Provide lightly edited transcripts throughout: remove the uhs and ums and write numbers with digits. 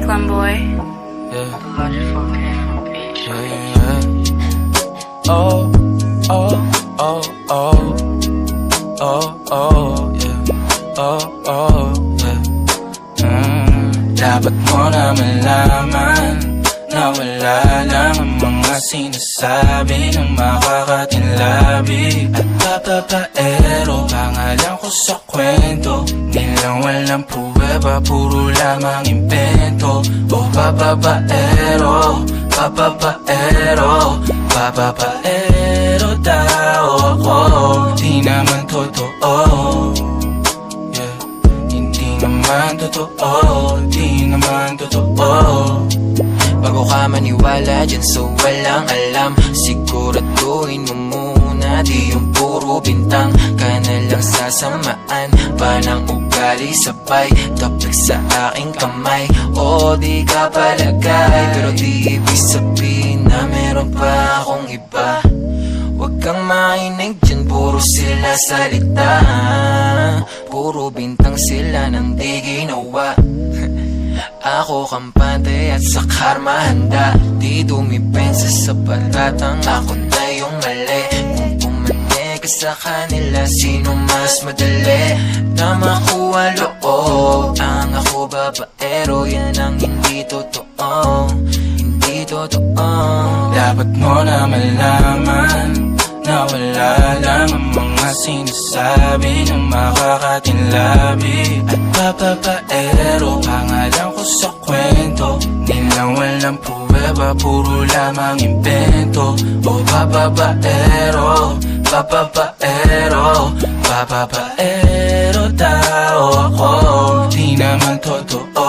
Declan boy. Yeah. Yeah, yeah. Oh, oh, oh, oh. Oh, oh, yeah. Oh, oh, yeah. Dapat mo na malaman na wala lang ang mga sinasabi ng makakatinlabi at papapaero. Pangalan ko sa kwento, nilang walang pruweba, puro lamang impento. O papapaero, papapaero, papapaero daw ako. Di naman totoo, yeah. Hindi naman totoo, di naman totoo. Bago ka maniwala dyan so walang alam, siguraduhin mo muna di yung puro bintang ka na lang sasamaan pa ng ugali sabay tapik sa aking kamay. O di ka palagay pero di ibig sabihin na meron pa akong iba. Huwag kang makinig dyan, puro sila salita, puro bintang sila nang di ginawa. Ako kampante at sa karma handa, di dumipensa sa patatang ako na yung mali. Kung pumane ka sa kanila, sino mas madali na makuha loob? Ang ako babaero, yan ang hindi totoo, hindi totoo. Dapat mo na malaman na wala lang ang mga sinasabi ng makakatinlabi at papapaero. Pangalan ko sa kwento, nilang walang pruweba, puro lamang impento. O papapaero, papapaero, papapaero daw ako. Di naman totoo,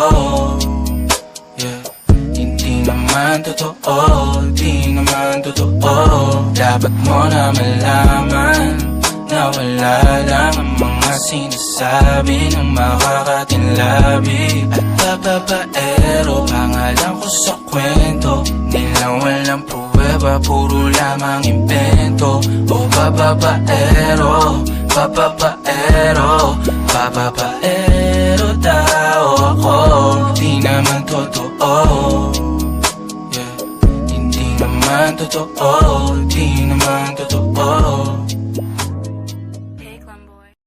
yeah. Hindi naman totoo, di naman totoo. Dapat mo na malaman na wala lang ang mga sinasabi ng makakatinlabi at papapaero. Pangalan ko sa kwento, nilang walang pruweba, puro lamang impento. O papapaero, papapaero, papapaero daw ako. Di naman totoo, yeah. Hindi naman totoo, di naman totoo.